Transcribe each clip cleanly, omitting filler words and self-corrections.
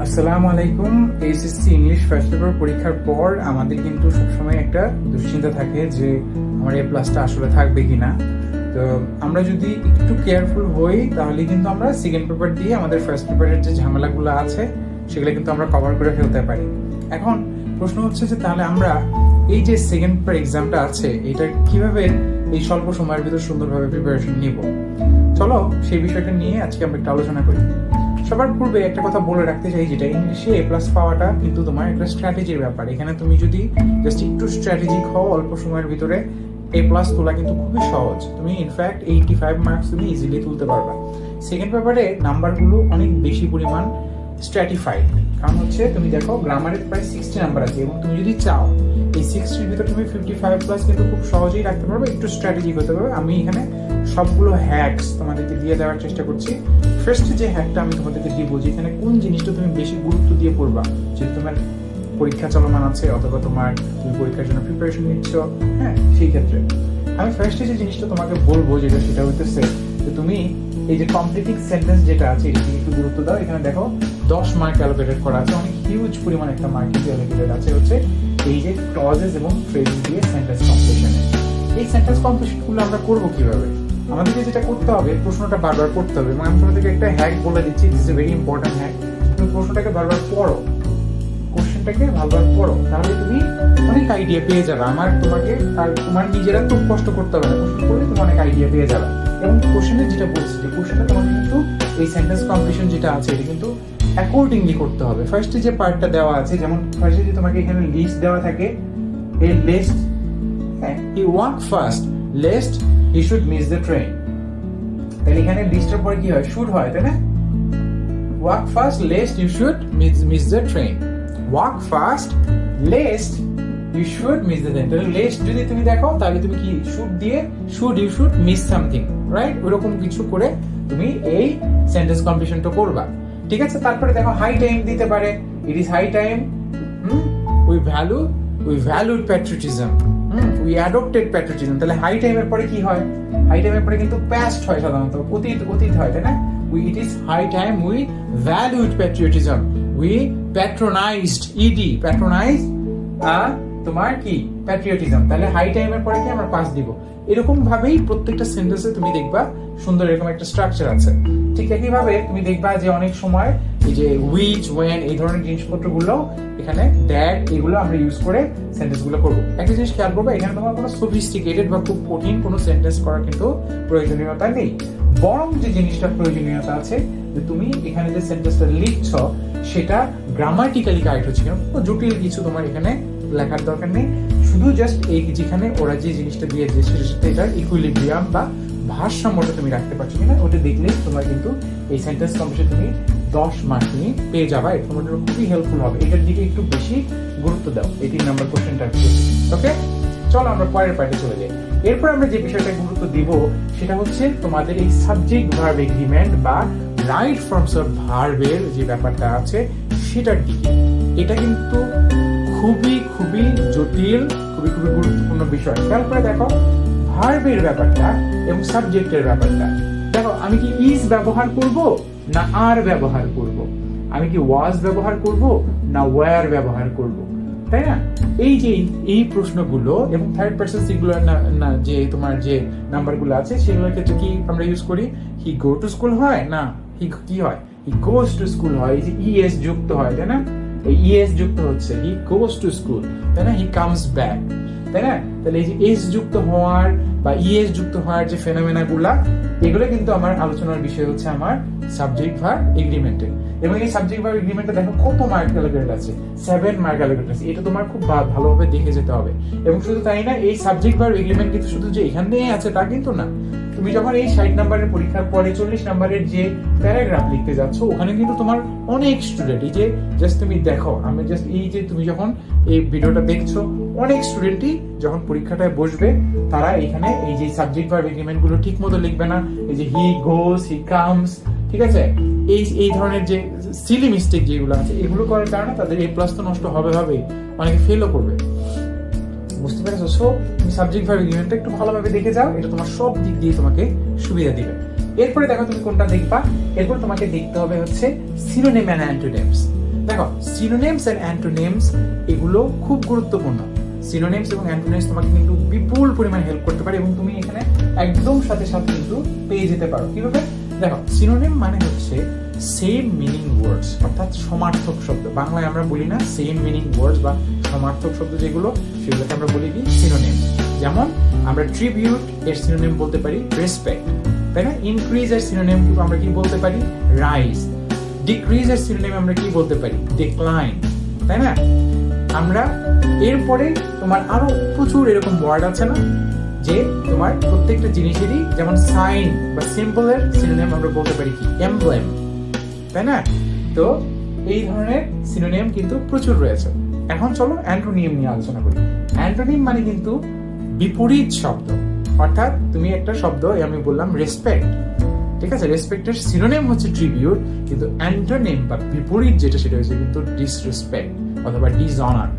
আসসালামু আলাইকুম। HSC English first paper পরীক্ষার পর আমাদের কিন্তু সবসময় একটা দুশ্চিন্তা থাকে যে আমার এ প্লাসটা আসলে থাকবে কিনা। তো আমরা যদি একটু কেয়ারফুল হই তাহলে কিন্তু আমরা সেকেন্ড পেপার দিয়ে আমাদের ফার্স্ট পেপারের যে ঝামেলাগুলো আছে সেগুলো কিন্তু আমরা কভার করে ফেলতে পারি। এখন প্রশ্ন হচ্ছে যে তাহলে আমরা এই যে সেকেন্ড পেপার এক্সামটা আছে এটা কিভাবে এই স্বল্প সময়ের ভিতর সুন্দরভাবে প্রিপারেশন নিব, চলো সেই বিষয়টা নিয়ে আজকে আমরা একটু আলোচনা করি। সবার পূর্বে একটা কথা বলে রাখতে চাই, যেটা ইংলিশে এ প্লাস পাওয়াটা কিন্তু তোমার একটা স্ট্র্যাটেজির ব্যাপার। এখানে তুমি যদি জাস্ট একটু স্ট্র্যাটেজিক হও অল্প সময়ের ভিতরে এ প্লাস তোলা কিন্তু খুবই সহজ। তুমি ইনফ্যাক্ট 85 মার্কস তুমি ইজিলি তুলতে পারবা। সেকেন্ড পেপারে নাম্বারগুলো অনেক বেশি পরিমাণ স্ট্র্যাটিফাইড, কারণ হচ্ছে তুমি দেখো গ্রামারের প্রায় 60 নাম্বার আছে এবং তুমি যদি চাও এই 60-র ভিতর তুমি 55 প্লাস কিন্তু খুব সহজেই রাখতে পারবে, একটু স্ট্র্যাটেজিক হতে পারবে। আমি এখানে সবগুলো হ্যাকস তোমাদেরকে দিয়ে দেওয়ার চেষ্টা করছি। ফার্স্ট যে হ্যাকটা আমি তোমাদেরকে দিব, যেখানে কোন জিনিসটা তুমি বেশি গুরুত্ব দিয়ে পড়বা, যে তোমার পরীক্ষা চলমান আছে অথবা তুমি পরীক্ষার জন্য প্রিপারেশন নিচ্ছ, হ্যাঁ সেই ক্ষেত্রে আমি ফার্স্টে যে জিনিসটা তোমাকে বলবো সেটা হইতেছে যে তুমি এই যে কমপ্লিটিং সেন্টেন্স যেটা আছে এটা একটু গুরুত্ব দাও। এখানে দেখো 10 মার্ক অ্যালোকেটেড করা আছে, অনেক হিউজ পরিমাণ একটা মার্ক কিন্তু অ্যালোকেটেড আছে হচ্ছে এই যে ক্লজেস এবং ফ্রেজেস দিয়ে সেন্টেন্স কমপ্লিশনে। এই সেন্টেন্স কমপ্লিশনগুলো আমরা করবো কিভাবে? আমাদেরকে যেটা করতে হবে, প্রশ্নটা বারবার পড়তে হবে। আমি তোমাদেরকে একটা হ্যাক বলে দিচ্ছি, this is a very important hack. তুমি প্রশ্নটাকে বারবার পড়ো, কোশ্চেনটাকে বারবার পড়ো, তাহলে তুমি অনেক আইডিয়া পেয়ে যাবে। তোমার নিজেরা খুব কষ্ট করতে হবে না, কোশ্চেন পড়লে তুমি অনেক আইডিয়া পেয়ে যাবে। এবং কোশ্চেনে যেটা বলছি যে কোশ্চেনটা তোমাকে কিন্তু এই সেন্টেন্স কমপ্লিশন যেটা আছে এটা কিন্তু অ্যাকর্ডিংলি করতে হবে। ফার্স্টে যে পার্টটা দেওয়া আছে, যেমন ফার্স্টে যে তোমাকে এখানে লিস্ট দেওয়া থাকে, এই লিস্ট, হ্যাঁ, হি walk fast lest he should miss the train. তাহলে এখানে লিস্টের পরে কি হয়? শুড হয়, তাই না? Walk fast lest you should miss the train. Walk fast lest you should miss the train. তাহলে লেস্ট যদি তুমি দেখো তাহলে তুমি কি শুড দিয়ে you should miss something, right? ওরকম কিছু করে তুমি এই সেন্টেন্স কমপ্লিশনটা করবা, ঠিক আছে? তারপরে দেখো হাই টাইম দিতে পারে, it is high time we valued patriotism, we adopted patriotism. তাহলে হাই টাইমের পরে কি হয়? হাই টাইমের পরে কিন্তু পাস্ট হয়, সাধারণত অতীত হয়, তাই না? It is high time we valued patriotism, we patronized, patronize তোমার কি প্যাট্রিয়টিজম। তাহলে হাই টাইমের পরে কি আমরা পাস দিব। এরকম ভাবেই প্রত্যেকটা সেন্টেন্সে তুমি দেখবা সুন্দর এরকম একটা স্ট্রাকচার আছে। ঠিক একই ভাবে তুমি দেখবা যে অনেক সময় এই যে উইচ, ওয়েন, এই ধরনের জিনিসপত্রগুলো এখানে দ্যাট, এগুলো আমরা ইউজ করে সেন্টেন্স গুলো করবো। একটা জিনিস খেয়াল করবো, এখানে তোমার কোনো সফিস্টিকেটেড বা খুব কঠিন কোনো সেন্টেন্স করার কিন্তু প্রয়োজনীয়তা নেই। বরং যে জিনিসটা প্রয়োজনীয়তা আছে যে তুমি এখানে যে সেন্টেন্সটা লিখছ সেটা গ্রামাটিক্যালি কারেক্ট হচ্ছে কিনা, জটিল কিছু তোমার এখানে লেখার দরকার নেই। শুধু জাস্ট এই যেখানে ওরা যে জিনিসটা দিয়েছে সেটার সাথে এটার ইকুইলিব্রিয়াম বা ভারসাম্যটা তুমি রাখতে পারছো কিনা ওটা দেখলেই তোমার কিন্তু এই সেন্টেন্স কমপ্লিশনে তুমি 10 মার্ক তুমি পেয়ে যাবা। এটা তোমার জন্য খুবই হেল্পফুল হবে। এটার দিকে একটু বেশি গুরুত্ব দাও 18 নাম্বার কোশ্চেনটার। ওকে, চলো আমরা পরের পার্টে চলে যাই। এরপর আমরা যে বিষয়টা গুরুত্ব দিব সেটা হচ্ছে তোমাদের এই সাবজেক্ট ভার্ব এগ্রিমেন্ট বা রাইট ফর্মস অফ ভার্বের যে ব্যাপারটা আছে সেটার দিকে। এটা কিন্তু খুবই জটিল, খুবই গুরুত্বপূর্ণ বিষয়। খেয়াল করে দেখো ভার্বের ব্যাপারটা এবং সাবজেক্টের ব্যাপারটা। দেখো আমি কি ইজ ব্যবহার করব না আর ব্যবহার করব, আমি কি ওয়াজ ব্যবহার করব না ওয়্যার ব্যবহার করব, তাই না? এই প্রশ্নগুলো এবং থার্ড পারসন সিঙ্গুলার না যে তোমার যে নাম্বারগুলো আছে সেগুলোর ক্ষেত্রে কি আমরা ইউজ করি? হি গো টু স্কুল হয় না হি কি হয়? হি গোস টু স্কুল হয়। এই যে ইএস যুক্ত হয়, তাই না? এই ইএস যুক্ত হচ্ছে, হি গোস টু স্কুল, তাই না? হি কামস ব্যাক, তাই না? তাহলে এই যে এস যুক্ত হওয়ার বা ইএস যুক্ত হওয়ার যে ফেনোমেনা গুলা, এগুলো কিন্তু আমার আলোচনার বিষয় হচ্ছে আমার সাবজেক্ট ভার্ব এগ্রিমেন্টে। এবং এই সাবজেক্ট ভার্ব এগ্রিমেন্টে দেখো কত মার্ক অ্যালোকেটেড আছে, 7 মার্ক অ্যালোকেটেড আছে। এটা তোমার খুব ভালোভাবে দেখে যেতে হবে। এবং শুধু তাই না, এই সাবজেক্ট ভার্ব এগ্রিমেন্ট কিন্তু শুধু যে এখানেই আছে তা কিন্তু না। তুমি যখন এই 60 নাম্বারের পরীক্ষার পরে 40 নাম্বারের যে প্যারাগ্রাফ লিখতে যাচ্ছ ওখানে কিন্তু তোমার অনেক স্টুডেন্ট, এই যে জাস্ট তুমি দেখো, আমি জাস্ট এই যে তুমি যখন এই ভিডিওটা দেখছো অনেক স্টুডেন্টই যখন পরীক্ষাটায় বসবে তারা এখানে এই যে সাবজেক্ট ভার্ব এগ্রিমেন্ট গুলো ঠিক মতো লিখবে না। এই যে হি গোস, হি কামস, ঠিক আছে, এই ধরনের যে সিলি মিস্টেক যেগুলো আছে এগুলো করার কারণে তাদের এ প্লাস তো নষ্ট হবে, অনেকে ফেলও করবে। বুঝতে পেরেছো? সো তুমি সাবজেক্ট ভার্ব এগ্রিমেন্টটা একটু ভালোভাবে দেখে যাও, এটা তোমার সব দিক দিয়ে তোমাকে সুবিধা দিবে। এরপরে দেখো তুমি কোনটা দেখবা। এরপর তোমাকে দেখতে হবে হচ্ছে সিনোনিম এন্ড অ্যান্টোনিমস। দেখো সিনোনিমস এন্ড অ্যান্টোনিমস এগুলো খুব গুরুত্বপূর্ণ। সিনোনিমস এবং অ্যান্টোনিমস তোমাকে কিন্তু বিপুল পরিমাণে হেল্প করতে পারে এবং তুমি এখানে একদম সাথে সাথে কিন্তু পেয়ে যেতে পারো। কিভাবে? দেখো সিনোনিম মানে হচ্ছে সেম মিনিং ওয়ার্ডস, অর্থাৎ সমার্থক শব্দ। বাংলায় আমরা বলি না সেম মিনিং ওয়ার্ডস বা সমার্থক শব্দ যেগুলো, সেগুলোকে আমরা বলি কি সিনোনিম। যেমন আমরা ট্রিবিউট এর সিনোনিম বলতে পারি রেসপেক্ট, তাই না? ইনক্রিজ এর সিনোনিম আমরা কি বলতে পারি? রাইজ। ডিক্রিজ এর সিনোনিম আমরা কি বলতে পারি? ডিক্লাইন, তাই না? আমরা এরপরে তোমার আরো প্রচুর এরকম ওয়ার্ড আছে না, যে তোমার প্রত্যেকটা জিনিসেরই, যেমন সাইন বা সিম্বল এর সিনোনিম আমরা বলতে পারি কি? এমব্লেম, তাই না? তো এই ধরনের সিনোনিম কিন্তু প্রচুর রয়েছে। এখন চলো অ্যান্টোনিম নিয়ে আলোচনা করি। অ্যান্টোনিম মানে কিন্তু বিপরীত শব্দ, অর্থাৎ তুমি একটা শব্দ, আমি বললাম রেসপেক্ট, ঠিক আছে? রেসপেক্টের সিনোনিম হচ্ছে ট্রিবিউট, কিন্তু অ্যান্টোনিম বা বিপরীত যেটা সেটা হচ্ছে কিন্তু ডিসরেসপেক্ট অথবা ডিসঅনার,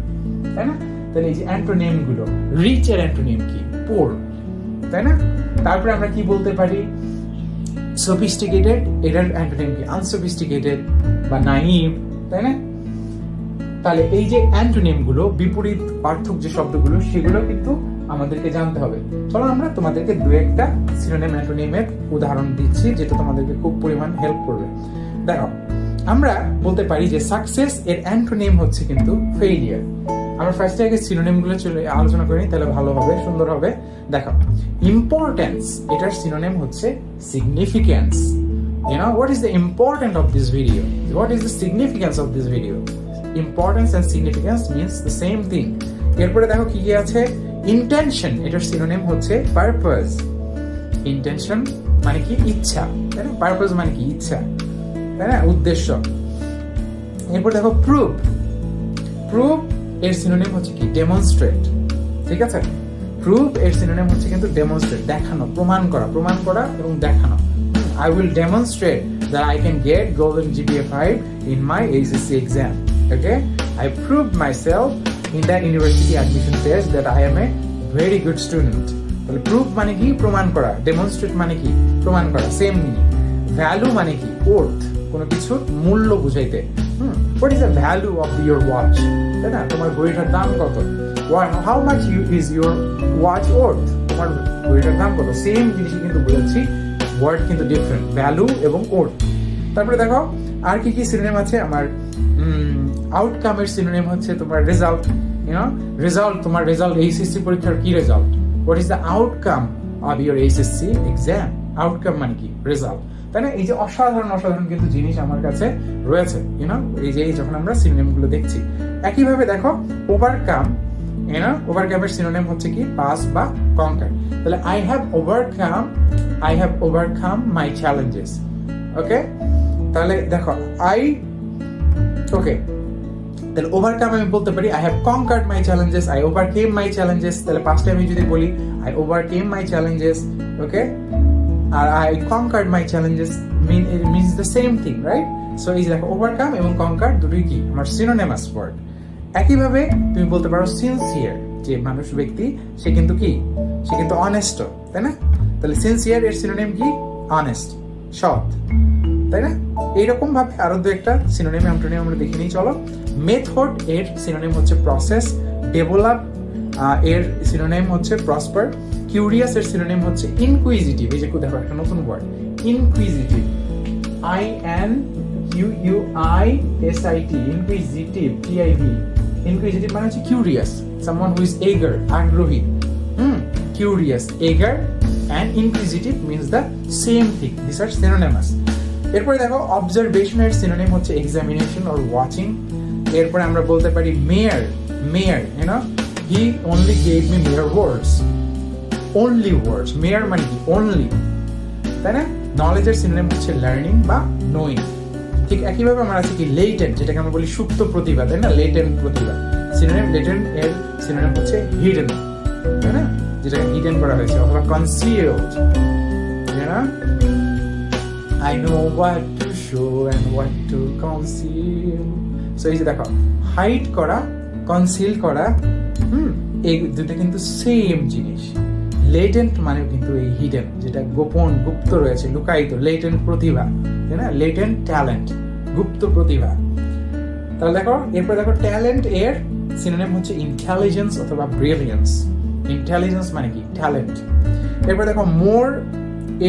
তাই না? তাহলে এই যে অ্যান্টোনিম গুলো, রিচ এর অ্যান্টোনিম কি? পোর, তাই না? তারপরে আমরা কি বলতে পারি? সফিস্টিকেটেড, এটার অ্যান্টোনিম কি? আনসফিস্টিকেটেড বা নাইভ, তাই না? তাহলে এই যে অ্যান্টোনিম গুলো, বিপরীত পার্থক্য যে শব্দগুলো, সেগুলো কিন্তু আমাদেরকে জানতে হবে। চলো আমরা তোমাদেরকে দু একটা সিনোনিম অ্যান্টোনিমের উদাহরণ দিচ্ছি, যেটা তোমাদেরকে খুব পরিমাণ হেল্প করবে। দেখো আমরা বলতে পারি যে সাকসেস এর অ্যান্টোনিম হচ্ছে কিন্তু ফেইলিয়ার। আমরা ফার্স্টে আগে সিনোনিম গুলো চলে আলোচনা করি, তাহলে ভালো হবে, সুন্দর হবে। দেখো ইম্পর্টেন্স, এটার সিনোনিম হচ্ছে significance. You know what is the importance of this video? What is the significance of this video? Importance and significance means the same thing. এরপরে দেখো কি কি আছে? ইন্টেনশন, এটার সিনোনিম হচ্ছে পারপাস। ইন্টেনশন মানে কি? ইচ্ছা, তাই না? পারপাস মানে কি? ইচ্ছা, তাই না? উদ্দেশ্য। এরপর দেখো প্রুভ, প্রুভ এর সিনোনিম হচ্ছে কি? ডেমনস্ট্রেট, ঠিক আছে? প্রুভ এর সিনোনিম হচ্ছে কিন্তু ডেমনস্ট্রেট, দেখানো, প্রমাণ করা, প্রমাণ করা এবং দেখানো। I will demonstrate that I can get golden GPA 5 in my ACC exam. Okay, I proved myself in that university admission test that I am a very good student. তাহলে prove মানে কি? প্রমাণ করা। demonstrate মানে কি? প্রমাণ করা, same meaning. Value মানে কি? worth, কোনো কিছুর মূল্য বুঝাইতে। what is the value of your watch? তাই না? তোমার ঘড়িটার দাম কত? how much is your watch worth? তোমার ঘড়িটার দাম কত? সেম জিনিসই কিন্তু বলছি, ওয়ার্ড কিন্তু ডিফারেন্ট, ভ্যালু এবং ওর্থ। তারপরে দেখো আর কি কি সিনোনিম আছে আমার। আউটকামের সিনোনিম হচ্ছে তোমার রেজাল্ট। রেজাল্ট, তোমার রেজাল্ট, এইচএসসি পরীক্ষার কি result? What is the outcome of your HSC exam? Outcome মানে কি? রেজাল্ট, তাই না? এই যে অসাধারণ অসাধারণ কিন্তু জিনিস আমার কাছে রয়েছে, এই যে যখন আমরা সিনোনিম গুলো দেখছি। একইভাবে দেখো ওভারকাম, ওভারকামের সিনোনিম হচ্ছে কি? পাস বা কনকার। তাহলে I have overcome my challenges. ওকে, তাহলে দেখো তাহলে ওভারকাম আমি বলতে পারি I have conquered my challenges, I overcame my challenges। তাহলে পাস্টে আমি যদি বলি I overcame my challenges, okay, R I conquered my challenges it means the same thing, right? So এই যে দেখো ওভারকাম এবং কনকার দুটোই কি? আমার সিনোনিমাস ওয়ার্ড। একইভাবে তুমি বলতে পারো সিনসিয়ার, যে মানুষ ব্যক্তি সে কিন্তু কি? সে কিন্তু অনেস্ট, তাই না? তাহলে সিনসিয়ার এর সিনোনিম কি? অনেস্ট, সৎ, তাই না? এইরকম ভাবে আরো দু একটা সিনোনিম অ্যান্টোনিম আমরা দেখে নিই, চলো। মেথড এর সিনোনিম হচ্ছে প্রসেস। ডেভেলপ এর সিনোনিম হচ্ছে প্রসপার। কিউরিয়াস এর সিনোনিম হচ্ছে ইনকুইজিটিভ। এই যে দেখো একটা নতুন word, inquisitive, INQUISIT, inquisitive, TIV। Inquisitive মানে হচ্ছে curious, someone who is eager, আগ্রহী। Curious, eager and inquisitive means the same thing. These are synonymous. এরপরে দেখো অবজারভেশন এর সিনোনিম হচ্ছে এক্সামিনেশন অর ওয়াচিং। এরপরে আমরা বলতে পারি মেয়ার, he only gave me mere words, only words। মেয়ার মানে কি? only, তাই না? নলেজের সিনোনিম হচ্ছে লার্নিং বা নোয়িং। ঠিক একইভাবে আমরা আছে কি লেটেন্ট, যেটাকে আমরা বলি সুপ্ত প্রতিভা, তাই না? লেটেন্ট প্রতিভা সিনোনিম, লেটেন্ট এর সিনোনিম হচ্ছে হিডেন, তাই না? যেটাকে হিডেন করা হয়েছে, অথবা কনসিলড। I know what to show and what to conceal. So এই যে দেখো হাইড করা, কনসিল করা, এই দুটো কিন্তু সেম জিনিস। লেটেন্ট মানে কিন্তু এই হিডেন, যেটা গোপন, গুপ্ত রয়েছে, লুকায়িত, লেটেন্ট প্রতিভা, তাই না? লেটেন্ট ট্যালেন্ট, গুপ্ত প্রতিভা। তাহলে দেখো এরপর দেখো ট্যালেন্ট এর সিনোনিম হচ্ছে ইন্টেলিজেন্স অথবা ব্রিলিয়েন্স। ইন্টেলিজেন্স মানে কি? ট্যালেন্ট। এরপর দেখো মোর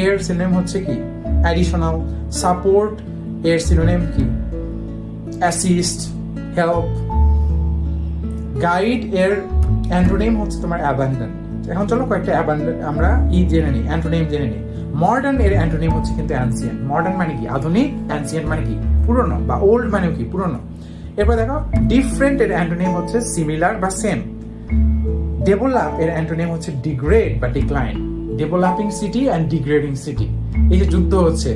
এর সিনোনিম হচ্ছে কি? অ্যাডিশনাল। সাপোর্ট এর সিনোনিম কি? Assist, help. গাইড এর অ্যান্টোনিম হচ্ছে তোমার অ্যাবান্ডন। এখন চলো কয়েকটা অ্যাবান্ডন আমরা জেনে নিই, অ্যান্টোনিম জেনে নিই। মডার্ন এর অ্যান্টোনিম হচ্ছে কিন্তু অ্যানসিয়েন্ট। মডার্ন মানে কি? আধুনিক। অ্যানসিয়েন্ট মানে কি? পুরনো বা ওল্ড মানে কি? পুরনো। এরপর দেখো ডিফারেন্ট এর অ্যান্টোনিম হচ্ছে সিমিলার বা সেম। ডেভেলপ এর অ্যান্টোনিম হচ্ছে ডিগ্রেড বা decline. Developing city and degrading city. এই যে যুদ্ধ হচ্ছে,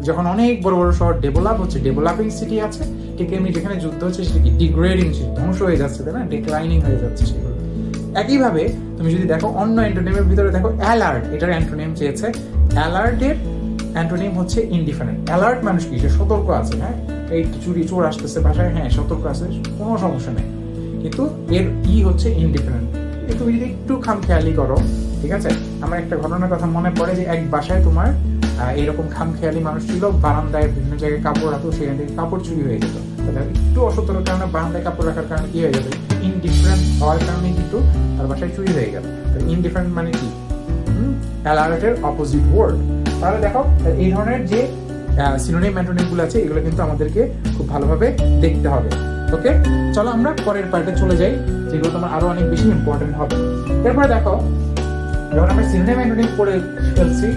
যখন অনেক বড় বড় শহর ডেভেলপ হচ্ছে, ডেভেলপিং সিটি আছে, ঠিক এমনি যেখানে যুদ্ধ হচ্ছে সেটা কি? ডিগ্রেডিং সিটি, ধ্বংস হয়ে যাচ্ছে, তাই না? ডিক্লাইনিং হয়ে যাচ্ছে সেগুলো। একইভাবে তুমি যদি দেখো অন্য অ্যান্টোনিমের ভিতরে দেখো অ্যালার্ট, এটার অ্যান্টোনিম চেয়েছে। অ্যালার্টের অ্যান্টোনিম হচ্ছে ইনডিফারেন্ট। অ্যালার্ট মানুষ কি? সে সতর্ক আছে, হ্যাঁ, এই চুরি চোর আসতেছে বাসায়, হ্যাঁ সতর্ক আছে, কোনো সমস্যা নেই। কিন্তু এর হচ্ছে ইনডিফারেন্ট। তুমি যদি একটু খামখেয়ালি করো, ঠিক আছে? আমার একটা ঘটনার কথা মনে পড়ে যে এক বাসায় তোমার এরকম খামখেয়ালি মানুষ ছিল, বারান্দায় বিভিন্ন জায়গায় কাপড় রাখতো, সেখান থেকে কাপড় চুরি হয়ে যেত। তাহলে একটু অসতর্কের কারণে বারান্দায় কাপড় রাখার কারণে কি হয়ে যাবে? ইনডিফারেন্ট হওয়ার কারণে কিন্তু তার বাসায় চুরি হয়ে গেল। ইনডিফারেন্ট মানে কি? অ্যালার্টের অপোজিট ওয়ার্ড। তাহলে দেখো এই ধরনের যে সিনোনিম অ্যান্টোনিম গুলো আছে এগুলো কিন্তু আমাদেরকে খুব ভালোভাবে দেখতে হবে। ওকে, চলো আমরা পরের পার্টে চলে যাই, যেগুলো তোমার আরো অনেক বেশি ইম্পর্টেন্ট হবে। এরপরে দেখো যখন আমরা সিনোনিম অ্যান্টোনিম পড়ে ফেলছি,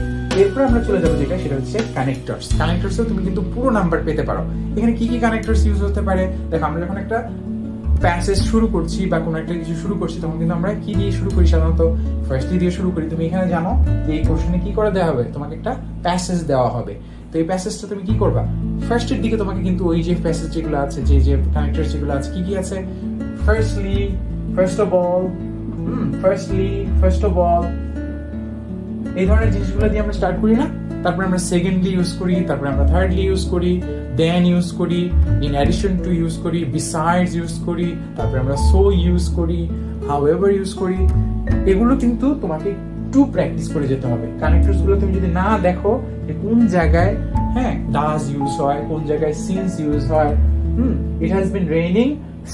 এরপর আমরা চলে যাবো যেটা, সেটা হচ্ছে কানেক্টরস। কানেক্টরসে তুমি কিন্তু পুরো নাম্বার পেতে পারো। এখানে কি কি কানেক্টরস ইউজ হতে পারে? দেখো আমরা যখন একটা প্যাসেজ শুরু করছি বা কোনো একটা কিছু শুরু করছি, তখন কিন্তু আমরা কি দিয়ে শুরু করি? সাধারণত ফার্স্টলি দিয়ে শুরু করি। তুমি এখানে জানো যে এই কোশ্চেনে কি করে দেওয়া হবে? তোমাকে একটা প্যাসেজ দেওয়া হবে। তো এই প্যাসেজটা তুমি কি করবা? ফার্স্টের দিকে তোমাকে কিন্তু ওই যে প্যাসেজ যেগুলো আছে, যে কানেক্টরস যেগুলো আছে, কি কি আছে? Firstly, first of all, first of all, এই ধরনের জিনিসগুলো দিয়ে আমরা স্টার্ট করি না? তারপরে আমরা সেকেন্ডলি ইউজ করি, তারপরে আমরা থার্ডলি ইউজ করি, দেন ইউজ করি, ইন অ্যাডিশন টু ইউজ করি, বিসাইডস ইউজ করি, তারপরে আমরা সো ইউজ করি, হাউএভার ইউজ করি। এগুলো কিন্তু তোমাকে একটু প্র্যাকটিস করে যেতে হবে। কানেক্টরস গুলো তুমি যদি না দেখো যে কোন জায়গায় হ্যাঁ ডাজ ইউজ হয়, কোন জায়গায় সিন্স ইউজ হয়, it has been raining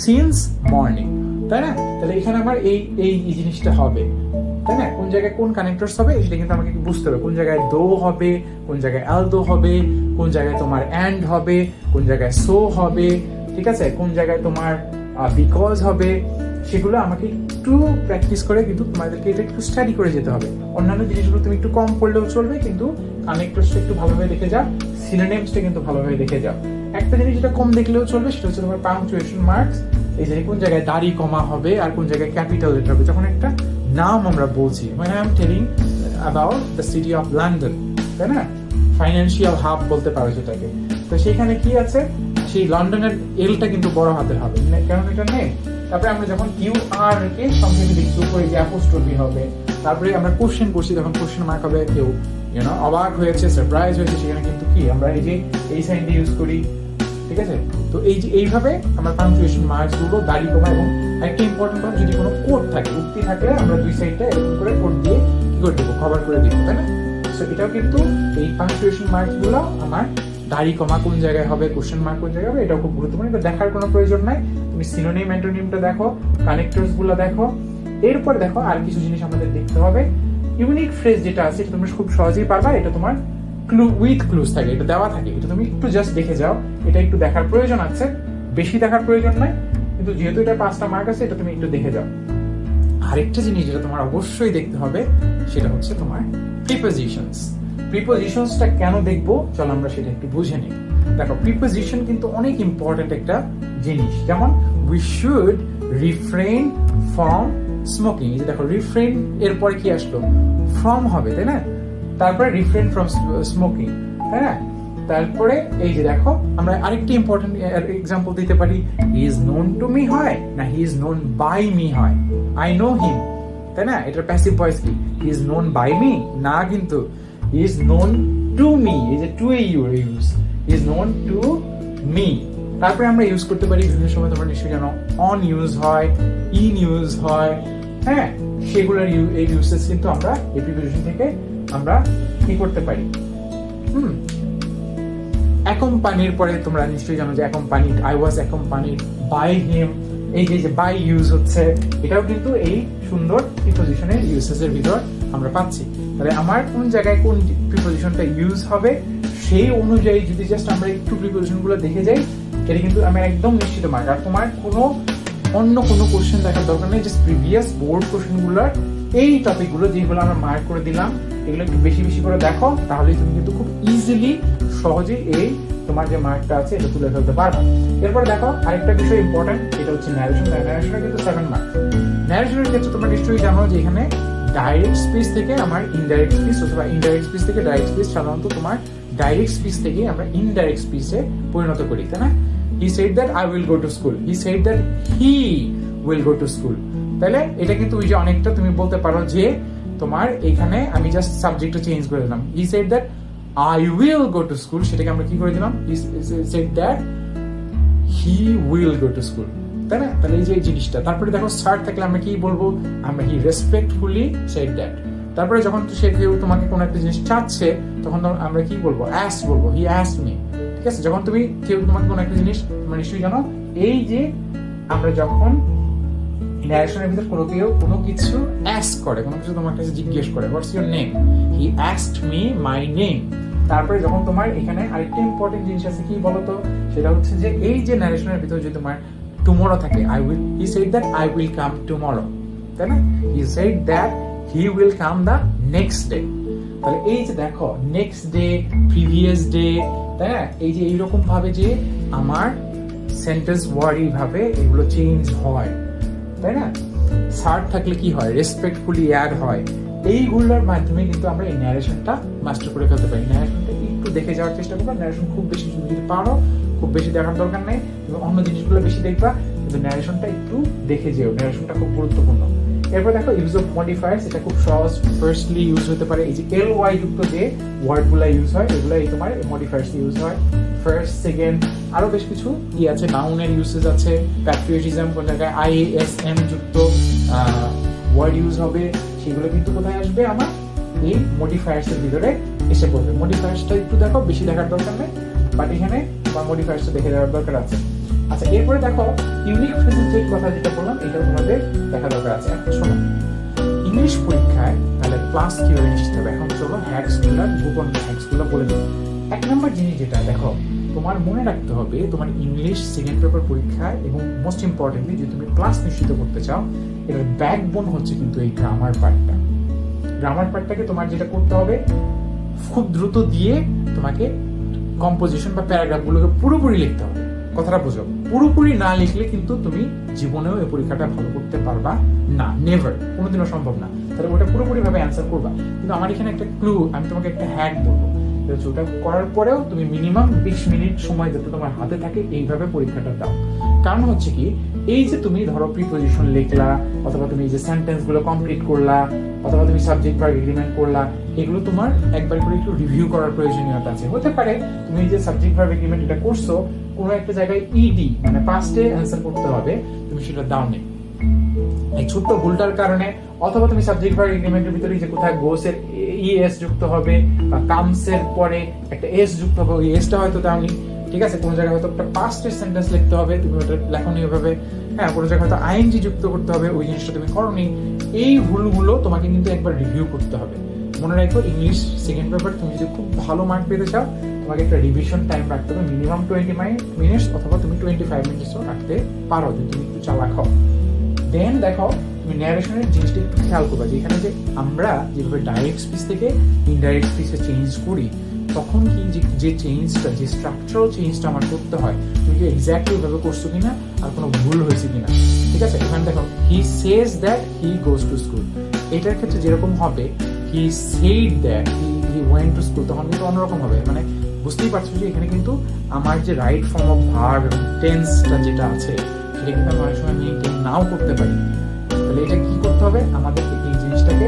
since morning, তাই না? তাহলে এখানে আমার এই জিনিসটা হবে, তাই না? কোন জায়গায় কোন কানেক্টরস হবে সেটা কিন্তু আমাকে বুঝতে হবে। কোন জায়গায় দো হবে, কোন জায়গায় আলদো হবে, কোন জায়গায় তোমার অ্যান্ড হবে, কোন জায়গায় সো হবে, ঠিক আছে? কোন জায়গায় তোমার বিকজ হবে, সেগুলো আমাকে একটু প্র্যাকটিস করে কিন্তু তোমাদেরকে এটা একটু স্টাডি করে যেতে হবে। অন্যান্য জিনিসগুলো তুমি একটু কম পড়লেও চলবে, কিন্তু কানেক্টরসটা একটু ভালোভাবে দেখে যাও, সিনোনিমসটা কিন্তু ভালোভাবে দেখে যাও। একটা জিনিস যেটা কম দেখলেও চলবে, সেটা হচ্ছে তোমার পাংচুয়েশন মার্কস। এই যে কোন জায়গায় দাড়ি কমা হবে আর কোন জায়গায় ক্যাপিটাল লেটার হবে। যখন একটা নাম আমরা বলছি, when I am telling about the city of London, তাই না? ফাইন্যান্সিয়াল হাব বলতে পারো যেটাকে। তো সেখানে কি আছে? সেই লন্ডনের এলটা কিন্তু বড় হাতের হবে, কারণ এটা নেই। তারপরে আমরা যখন ইউ আর কে সংক্ষেপে লিখছি, উপরে যে অ্যাপোস্ট্রফি হবে। তারপরে আমরা কোশ্চেন করছি, তখন কোশ্চেন মার্ক হবে। কেউ অবাক হয়েছে, সারপ্রাইজ হয়েছে, সেখানে কিন্তু কি আমরা এই যে এই সাইনটা ইউজ করি, ঠিক আছে? তো এই যে এইভাবে আমরা পাংচুয়েশন মার্কস গুলো দাঁড়ি কমা। এবং একটা ইম্পর্টেন্ট কথা, যদি কোনো কোড থাকে, উক্তি থাকলে আমরা দুই সাইডটা এরকম করে কোড দিয়ে কি করে দেবো? কভার করে দিব, তাই না? সো এটাও কিন্তু এই পাংচুয়েশন মার্কস গুলো আমার দাড়ি কমা কোন জায়গায় হবে, কোশ্চেন মার্ক কোন জায়গায় হবে, এটাও খুব গুরুত্বপূর্ণ। এটা দেখার কোনো প্রয়োজন নাই। তুমি সিনোনিম অ্যান্টোনিমটা দেখো, কানেক্টরস গুলো দেখো। এরপর দেখো আর কিছু জিনিস আমাদের দেখতে হবে। ইউনিক ফ্রেজ যেটা আছে এটা তুমি খুব সহজেই পারবা। এটা তোমার উইথ ক্লুজ থাকে, এটা দেওয়া থাকে। এটা তুমি একটু জাস্ট দেখে যাও, এটা একটু দেখার প্রয়োজন আছে, বেশি দেখার প্রয়োজন নাই, কিন্তু যেহেতু এটা 5টা মার্ক আছে, এটা তুমি একটু দেখে যাও। আরেকটা জিনিস যেটা তোমার অবশ্যই দেখতে হবে, সেটা হচ্ছে তোমার প্রিপোজিশনস। প্রিপোজিশনসটা কেন দেখবো, চলো আমরা সেটা একটু বুঝে নিই। দেখো প্রিপোজিশন কিন্তু অনেক ইম্পর্টেন্ট একটা জিনিস। যেমন we should refrain from smoking. এই যে দেখো রিফ্রেন এরপরে কি আসলো? ফ্রম হবে, তাই না? তারপরে রিফ্রেন ফ্রম স্মোকিং, তাই না? তারপরে এই যে দেখো আমরা আরেকটি ইম্পর্টেন্ট এক্সাম্পল দিতে পারি। He is known to me হয় না he is known by me হয়? আই নো হিম, তাই না? এটার প্যাসিভ ভয়েস কি? He is known by me না, কিন্তু he is known to me. এই যে to a your use, he is known to me. তারপরে আমরা ইউজ করতে পারি বিভিন্ন সময়, তোমরা নিশ্চয়ই জানো অন ইউজ হয়, ইন ইউজ হয়, হ্যাঁ? সেগুলোর এই ইউসেজ কিন্তু আমরা এই প্রিপোজিশন থেকে আমরা কি করতে পারি? অ্যাকম্পানির পরে তোমরা নিশ্চয়ই জানো যে accompanied, I was accompanied by him, এই যে বাই ইউজ হচ্ছে, এটাও কিন্তু এই সুন্দর প্রিপোজিশনের ইউসেজের ভিতর আমরা পাচ্ছি। তাহলে আমার কোন জায়গায় কোন প্রিপোজিশনটা ইউজ হবে সেই অনুযায়ী যদি জাস্ট আমরা একটু প্রিপোজিশনগুলো দেখে যাই, এটা কিন্তু আমার একদম নিশ্চিত মার্ক। আর তোমার অন্য কোনো কোশ্চেন দেখার দরকার নেই, জাস্ট প্রিভিয়াস বোর্ড কোশ্চেনগুলোর এই টপিকগুলো যেগুলো আমরা মার্ক করে দিলাম এগুলো একটু বেশি বেশি করে দেখো, তাহলেই তুমি কিন্তু খুব ইজিলি সহজেই এই তোমার যে মার্কটা আছে এটা তুলে ফেলতে পারবে। এরপরে দেখো আরেকটা বিষয় ইম্পর্টেন্ট, এটা হচ্ছে ন্যারেশন। ন্যারেশনে কিন্তু 7 মার্ক। ন্যারেশনের ক্ষেত্রে তোমরা নিশ্চয়ই জানো যে এখানে ডাইরেক্ট স্পিচ থেকে আমার ইনডাইরেক্ট স্পিচ অথবা ইনডাইরেক্ট স্পিচ থেকে ডাইরেক্ট স্পিচ, সাধারণত তোমার ডাইরেক্ট স্পিচ থেকে আমরা ইনডাইরেক্ট স্পিচে পরিণত করি, তাই না? He said that I will go to school. He said that he will go to school. তাহলে এটা কিন্তু ওই যে অনেকটা তুমি বলতে পারো যে তোমার এখানে আমি জাস্ট সাবজেক্টটা চেঞ্জ করে দিলাম। He said that I will go to school, সেটাকে আমরা কি করে দিলাম? He said that he will go to school, তাই না? তাহলে এই যে জিনিসটা, তারপরে দেখো স্যার থাকলে আমরা কি বলবো? আমরা he respectfully said that। তারপরে যখন সে কেউ তোমাকে কোনো একটা জিনিস চাচ্ছে তখন আমরা কি বলবো? asked বলবো, he asked me। ঠিক আছে, যখন তুমি কেউ তোমাকে কোনো একটা জিনিস, তোমরা নিশ্চয়ই জানো এই যে আমরা যখন ন্যারেশনের ভিতর কোনো কিছু অ্যাস্ক করে, কোনো কিছু তোমার কাছে জিজ্ঞেস করে, what's your name, he asked me my name. তারপরে যখন তোমার এখানে আরেকটা ইম্পর্টেন্ট জিনিস আছে কি বলতো, সেটা হচ্ছে যে এই যে ন্যারেশনের ভিতর যদি তোমার টুমরো থাকে, I will, he said that I will come tomorrow, তাই না? He said that he will come the next day. তাহলে এই যে দেখো নেক্সট ডে, প্রিভিয়াস ডে, তাই না? এই যে এইরকম ভাবে যে আমার সেন্টেন্স ওয়ার্ড এইভাবে এগুলো চেঞ্জ হয়, তাই না? সার্ট থাকলে কি হয়? রেসপেক্টফুলি অ্যাড হয়। এইগুলোর মাধ্যমে কিন্তু আমরা এই ন্যারেশনটা মাস্টার করে ফেলতে পারি। ন্যারেশনটা একটু দেখে যাওয়ার চেষ্টা করবো। ন্যারেশন খুব বেশি যদি পারো, খুব বেশি দেখার দরকার নেই, এবং অন্য জিনিসগুলো বেশি দেখবা, কিন্তু ন্যারেশনটা একটু দেখে যেও। ন্যারেশনটা খুব গুরুত্বপূর্ণ। এরপর দেখো ইউজ অফ মডিফায়ার্স, এটা খুব সহজ। ফার্স্টলি ইউজ হতে পারে এই যে LY যুক্ত যে ওয়ার্ডগুলো ইউজ হয়, এগুলো এই তোমার মডিফায়ার্স ইউজ হয়। ফার্স্ট, সেকেন্ড, আরো বেশ কিছু কি আছে, নাউনের ইউজেস আছে। প্যাট্রিয়টিজম, কোন জায়গায় IASM যুক্ত ওয়ার্ড ইউজ হবে, সেগুলো কিন্তু কোথায় আসবে? আমার এই মডিফায়ার্স এর ভিতরে এসে পড়বে। মডিফায়ার্সটা একটু দেখো, বেশি দেখার দরকার নেই, বাট এখানে তোমার মডিফায়ার্সটা দেখে যাওয়ার দরকার আছে। আচ্ছা, এরপরে দেখো ইউনিক ফ্রেজের যে কথা যেটা বললাম, এটাও তোমাদের দেখা দরকার আছে। এখন শোনো, ইংলিশ পরীক্ষায় তাহলে ক্লাস কিভাবে নিশ্চিত হবে? এখন চলো হ্যাকসগুলো, গোপন হ্যাকসগুলো বলে দেবো। 1 নম্বর জিনিস যেটা দেখো, তোমার মনে রাখতে হবে তোমার ইংলিশ সেকেন্ড পেপার পরীক্ষায়, এবং মোস্ট ইম্পর্টেন্টলি যদি তুমি ক্লাস নিশ্চিত করতে চাও, এটার ব্যাকবোন হচ্ছে কিন্তু এই গ্রামার পার্টটা। গ্রামার পার্টটাকে তোমার যেটা করতে হবে, খুব দ্রুত দিয়ে তোমাকে কম্পোজিশন বা প্যারাগ্রাফগুলোকে পুরোপুরি লিখতে হবে। কথাটা বোঝো, পুরোপুরি না লিখলে কিন্তু তুমি জীবনেও এই পরীক্ষাটা ভালো করতে পারবা না, নেভার, কোনোদিনও সম্ভব না। তাহলে ওটা পুরোপুরি ভাবে অ্যান্সার করবা। কিন্তু আমার এখানে একটা ক্লু, আমি তোমাকে একটা হ্যাক বলবো, ওটা করার পরেও তুমি মিনিমাম 20 মিনিট সময় যাতে তোমার হাতে থাকে এইভাবে পরীক্ষাটা দাও। কারণ হচ্ছে কি, এই যে তুমি ধরো প্রিপোজিশন লিখলা, অথবা তুমি এই যে সেন্টেন্স গুলো কমপ্লিট করলা, অথবা তুমি সাবজেক্ট ভার্ব এগ্রিমেন্ট করলা, এগুলো তোমার একবার করে একটু রিভিউ করার প্রয়োজনীয়তা আছে। হতে পারে তুমি যে সাবজেক্ট ভার্ব এগ্রিমেন্ট এটা করছো, কোনো একটা জায়গায় ইডি মানে পাস্টে অ্যান্সার করতে হবে, তুমি সেটা দাও নেই এই ছোট্ট ভুলটার কারণে, অথবা তুমি সাবজেক্ট ভার্ব এগ্রিমেন্টের ভিতরে যে কোথায় গোস এর ইএস যুক্ত হবে বা কামস এর পরে একটা এস যুক্ত হবে, ওই এসটা হয়তো দাওনি, ঠিক আছে? কোন জায়গায় হয়তো একটা পাস্টের সেন্টেন্স লিখতে হবে, তুমি ওটা লেখনি ওইভাবে, হ্যাঁ, কোনো জায়গায় হয়তো আইএনজি যুক্ত করতে হবে, ওই জিনিসটা তুমি করনি। এই ভুলগুলো তোমাকে কিন্তু একবার রিভিউ করতে হবে। মনে রাখো, ইংলিশ সেকেন্ড পেপার তুমি যদি খুব ভালো মার্ক পেতে চাও, তোমাকে একটা রিভিশন টাইম রাখতে হবে, মিনিমাম 20 মিনিটস, অথবা তুমি 25 মিনিটসও রাখতে পারো যদি তুমি একটু চালাক হও। দেন দেখো, তুমি ন্যারেশনের জিনিসটা একটু খেয়াল করবে যে এখানে যে আমরা যেভাবে ডাইরেক্ট স্পিচ থেকে ইনডাইরেক্ট স্পিচে চেঞ্জ করি, তখন কি যে চেঞ্জটা, যে স্ট্রাকচারাল চেঞ্জটা আমার করতে হয়, তুমি কি এক্স্যাক্টলি ওইভাবে করছো কিনা, আর কোনো ভুল হয়েছে কিনা, ঠিক আছে? এখানে দেখো, he says that he goes to school, এটার ক্ষেত্রে যেরকম হবে he said that he went to school, তখন কিন্তু অন্যরকম হবে। মানে বুঝতেই পারছো যে এখানে কিন্তু আমার যে রাইট ফর্ম অফ ভার্ব এবং টেন্সটা যেটা আছে, সেটা কিন্তু আমি অনেক সময় মেনটেন নাও করতে পারি। তাহলে এটা কি করতে হবে? আমাদেরকে এই জিনিসটাকে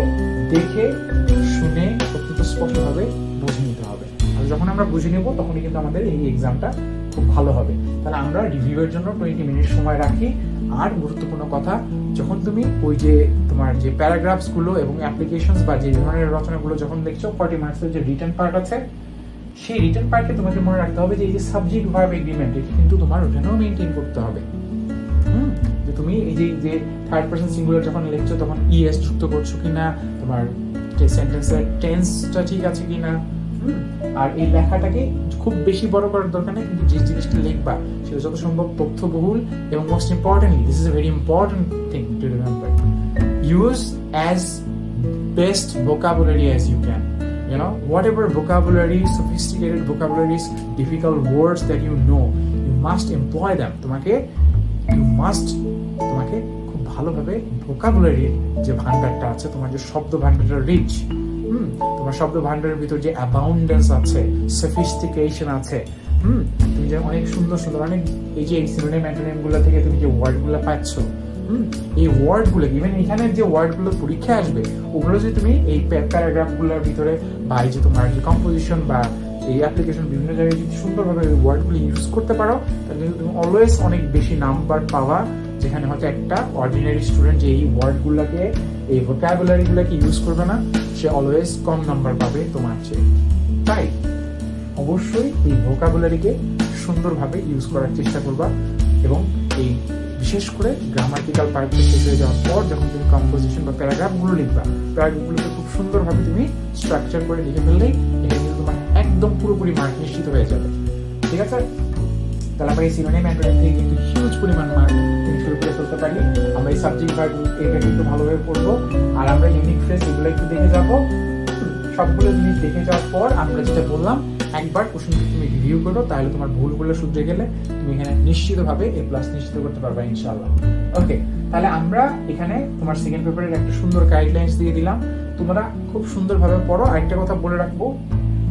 দেখে শুনে অত্যন্ত স্পষ্টভাবে বুঝে নিতে হবে। আর যখন আমরা বুঝে নেব, তখনই কিন্তু আমাদের এই এক্সামটা খুব ভালো হবে। তাহলে আমরা রিভিউয়ের জন্য 20 মিনিট সময় রাখি। আর গুরুত্বপূর্ণ কথা, যখন তুমি ওই যে তোমার যে প্যারাগ্রাফস গুলো এবং অ্যাপ্লিকেশনস বা যে ধরনের রচনাগুলো যখন দেখছো, 40 মার্কসের যে রিটেন পার্ট আছে, সেই রিটেন পার্টে তোমাকে মনে রাখতে হবে যে এই যে সাবজেক্ট ভার্ব এগ্রিমেন্ট এটা কিন্তু তোমার ওখানেও মেনটেন করতে হবে। যে তুমি এই যে থার্ড পারসন সিঙ্গুলার যখন লিখছো তখন ইএস যুক্ত করছো কিনা, তোমার যে সেন্টেন্সের টেন্সটা ঠিক আছে কিনা, আর এই লেখাটাকে খুব বেশি বড় করার দরকার নেই, কিন্তু যে জিনিসটা লিখবা সেটা যত সম্ভব তথ্যবহুল এবং most importantly this is a very important thing to remember, use as best vocabulary as you can. You know, whatever vocabulary, sophisticated vocabularies, difficult words that you know, you must employ them. তোমাকে খুব ভালোভাবে ভোকাবুলারির যে ভান্ডারটা আছে, তোমার যে শব্দ ভান্ডারটা rich, তোমার শব্দ ভান্ডারের ভিতর যে অ্যাবাউন্ডেন্স আছে, সফিস্টিকেশন আছে, তুমি যে অনেক সুন্দর সুন্দর অনেক এই যে সিনোনিম অ্যান্টোনিম গুলো থেকে তুমি যে ওয়ার্ড গুলো পাচ্ছ, এই ওয়ার্ড গুলো ইভেন এখানে যে ওয়ার্ড গুলো পরীক্ষা আসবে ওগুলো যদি তুমি এই প্যারাগ্রাফ গুলোর ভিতরে বা এই যে তোমার যে কম্পোজিশন বা এই অ্যাপ্লিকেশন বিভিন্ন জায়গায় যদি সুন্দরভাবে ওই ওয়ার্ড গুলো ইউজ করতে পারো, তাহলে কিন্তু তুমি অলওয়েজ অনেক বেশি নাম্বার পাওয়া, যেখানে হয়তো একটা অর্ডিনারি স্টুডেন্ট যে এই ওয়ার্ড গুলোকে এই ভোকাবুলারি গুলোকে ইউজ করবে না, সে অলওয়েজ কম নাম্বার পাবে তোমার চেয়ে। তাই অবশ্যই এই ভোকাবুলারিকে সুন্দরভাবে ইউজ করার চেষ্টা করবা, এবং এই বিশেষ করে গ্রামাটিক্যাল পার্টটা শেষ হয়ে যাওয়ার পর যখন তুমি কম্পোজিশন বা প্যারাগ্রাফগুলো লিখবা, প্যারাগ্রাফগুলোকে খুব সুন্দরভাবে তুমি স্ট্রাকচার করে লিখে ফেললেই এটা কিন্তু তোমার একদম পুরোপুরি মার্ক নিশ্চিত হয়ে যাবে। ঠিক আছে, তাহলে আমরা এই সিনোনিম অ্যান্টোনিম থেকে কিন্তু হিউজ পরিমাণ মার্ক শুরু করে ফেলতে পারি। আমরা এই সাবজেক্ট ভার্ব এটা কিন্তু ভালোভাবে পড়বো, আর আমরা ইউনিক ফ্রেজ এগুলো একটু দেখে যাবো। সবগুলো জিনিস দেখে যাওয়ার পর আমরা যেটা বললাম, একবার কোশ্চেনটি তুমি রিভিউ করো, তাহলে তোমার ভুলগুলো শুধরে গেলে তুমি এখানে নিশ্চিতভাবে A+ নিশ্চিত করতে পারবে ইনশাআল্লাহ। ওকে, তাহলে আমরা এখানে তোমার সেকেন্ড পেপারের একটা সুন্দর গাইডলাইন্স দিয়ে দিলাম, তোমরা খুব সুন্দরভাবে পড়ো। আরেকটা কথা বলে রাখবো,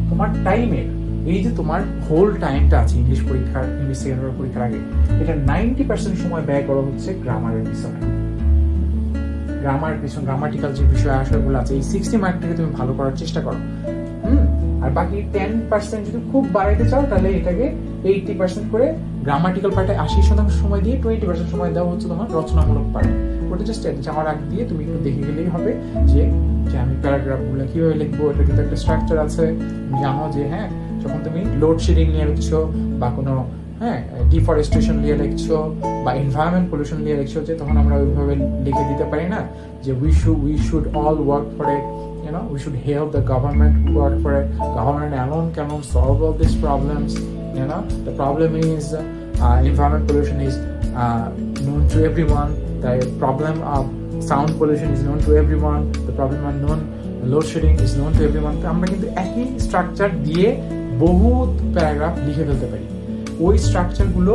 তোমার টাইমের এই যে তোমার হোল টাইমটা আছে ইংলিশ সেকেন্ড পেপার পরীক্ষার আগে, এটা 90% সময় ব্যয় করা হচ্ছে গ্রামারের পিছনে। গ্রামাটিক্যাল যে বিষয়গুলো আছে এই 60 মার্কটাকে তুমি ভালো করার চেষ্টা করো। আর বাকি 10% যদি খুব বাড়াইতে চাও তাহলে এটাকে 80% করে গ্রামাটিক্যাল পার্টে 80% সময় দিয়ে 20% সময় দেওয়া হচ্ছে তোমার রচনামূলক পার্টে। ওটা জাস্ট যাওয়ার আগ দিয়ে তুমি একটু দেখে গেলেই হবে যে আমি প্যারাগ্রাফগুলো কিভাবে লিখবো, এটা কিন্তু একটা স্ট্রাকচার আছে। জানো যে হ্যাঁ, যখন তুমি লোডশেডিং নিয়ে লিখছো বা কোনো ডিফরেস্টেশন নিয়ে লিখছো বা এনভায়রনমেন্ট পলিউশন নিয়ে লিখছো, যে তখন আমরা ওইভাবে লিখে দিতে পারি না যে we should all work for it, you know, we should help the government work for it, government alone cannot solve all these problems, you know, the problem is environment pollution is known to everyone, the problem of sound pollution is known to everyone, the problem of load shedding is known to everyone. আমরা কিন্তু একই structure দিয়ে বহুত paragraph লিখে ফেলতে পারি। ওই স্ট্রাকচারগুলো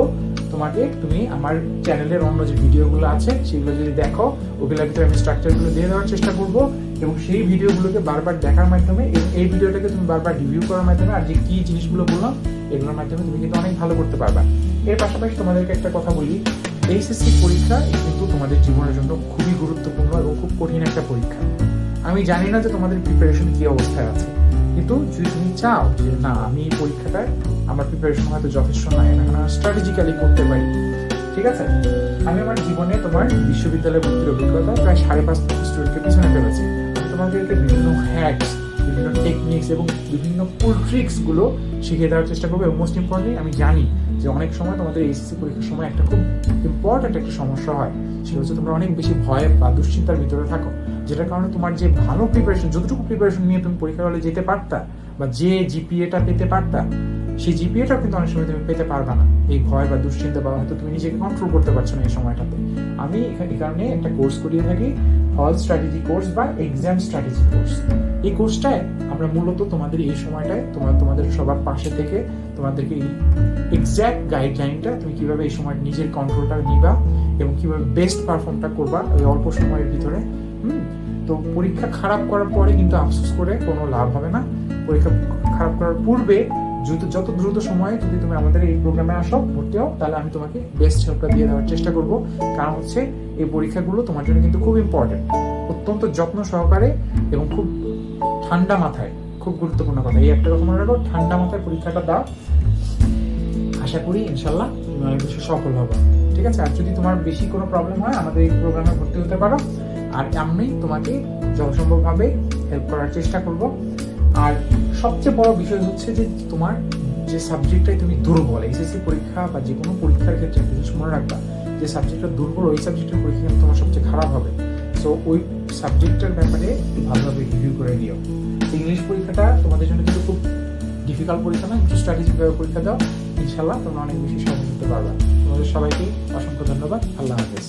তুমি আমার চ্যানেলের অন্য যে ভিডিওগুলো আছে সেগুলো যদি দেখো, ওগুলোর ভিতরে আমি স্ট্রাকচারগুলো দিয়ে দেওয়ার চেষ্টা করব, এবং সেই ভিডিওগুলোকে বারবার দেখার মাধ্যমে এবং এই ভিডিওটাকে তুমি বারবার রিভিউ করার মাধ্যমে আর যে কি জিনিসগুলো বললাম এগুলোর মাধ্যমে তুমি কিন্তু অনেক ভালো করতে পারবা। এর পাশাপাশি তোমাদেরকে একটা কথা বলি, এইচএসসি পরীক্ষা কিন্তু তোমাদের জীবনের জন্য খুবই গুরুত্বপূর্ণ এবং খুব কঠিন একটা পরীক্ষা। আমি জানি না যে তোমাদের প্রিপারেশন কি অবস্থায় আছে, কিন্তু যদি তুমি চাও যে না আমি এই পরীক্ষাটায় আমার প্রিপারেশন হয়তো যথেষ্ট নয়, এখন স্ট্র্যাটেজিক্যালি করতে পারি, ঠিক আছে। আমি আমার জীবনে তোমার বিশ্ববিদ্যালয়ে ভর্তির অভিজ্ঞতা প্রায় 5.5 স্টুডেন্টকে পিছনে ফেলেছি। আমি তোমাদেরকে বিভিন্ন হ্যাকস, বিভিন্ন টেকনিক্স এবং বিভিন্ন কুল ট্রিক্সগুলো শিখিয়ে দেওয়ার চেষ্টা করবো। এবং মোস্ট ইম্পর্টেন্টলি আমি জানি যে অনেক সময় তোমাদের এইচএসসি পরীক্ষার সময় একটা খুব ইম্পর্টেন্ট একটা সমস্যা হয়, সেটা হচ্ছে তোমরা অনেক বেশি ভয় বা দুশ্চিন্তার ভিতরে থাকো, যেটার কারণে তোমার যে ভালো প্রিপারেশন, যতটুকু প্রিপারেশন নিয়ে তুমি পরীক্ষার হলে যেতে পারতা বা যে জিপিএটা পেতে পারতা, সেই জিপিএটাও কিন্তু অনেক সময় তুমি পেতে পারবা না, এই ভয় বা দুশ্চিন্তা বা হয়তো তুমি নিজেকে কন্ট্রোল করতে পারছো না এই সময়টাতে। আমি এই কারণে একটা কোর্স করিয়ে থাকি, হল স্ট্র্যাটেজি কোর্স বা এক্সাম স্ট্র্যাটেজি কোর্স। এই কোর্সটায় আমরা মূলত তোমাদের এই সময়টায় তোমাদের সবার পাশে থেকে তোমাদেরকে এই এক্সাক্ট গাইডলাইনটা তুমি কিভাবে এই সময় নিজের কন্ট্রোলটা নিবা এবং কিভাবে বেস্ট পারফর্মটা করবা ওই অল্প সময়ের ভিতরে। তো পরীক্ষা খারাপ করার পরে কিন্তু আফসোস করে কোনো লাভ হবে না। পরীক্ষা খারাপ করার পূর্বে যত দ্রুত সময়ে যদি তুমি আমাদের এই প্রোগ্রামে আসো, ভর্তি হও, তাহলে আমি তোমাকে বেস্ট হেল্পটা দিয়ে দেওয়ার চেষ্টা করব। কারণ হচ্ছে এই পরীক্ষাগুলো তোমার জন্য কিন্তু খুব ইম্পর্টেন্ট, অত্যন্ত যত্ন সহকারে এবং খুব ঠান্ডা মাথায়, খুব গুরুত্বপূর্ণ কথা, এই একটা কথা মনে রাখো, ঠান্ডা মাথায় পরীক্ষাটা দাও। আশা করি ইনশাল্লাহ তুমি অনেক বেশি সফল হবে, ঠিক আছে। আর যদি তোমার বেশি কোনো প্রবলেম হয় আমাদের এই প্রোগ্রামে ভর্তি হতে পারো, আর আমি তোমাকে যথাসম্ভবভাবে হেল্প করার চেষ্টা করব। আর সবচেয়ে বড় বিষয় হচ্ছে যে তোমার যে সাবজেক্টটাই তুমি দুর্বল, এসএসসি পরীক্ষা বা যে কোনো পরীক্ষার ক্ষেত্রে বিশেষ মনে রাখবা যে সাবজেক্টটা দুর্বল, ওই সাবজেক্টের পরীক্ষা কিন্তু তোমার সবচেয়ে খারাপ হবে। সো ওই সাবজেক্টটার ব্যাপারে ভালোভাবে রিভিউ করে নিও। ইংলিশ পরীক্ষাটা তোমাদের জন্য কিন্তু খুব ডিফিকাল্ট পরীক্ষা না, একটু স্ট্র্যাটেজিকভাবে পরীক্ষা দাও, ইনশাল্লাহ তোমরা অনেক বেশি সফল হতে পারবে। তোমাদের সবাইকে অসংখ্য ধন্যবাদ। আল্লাহ হাফেজ।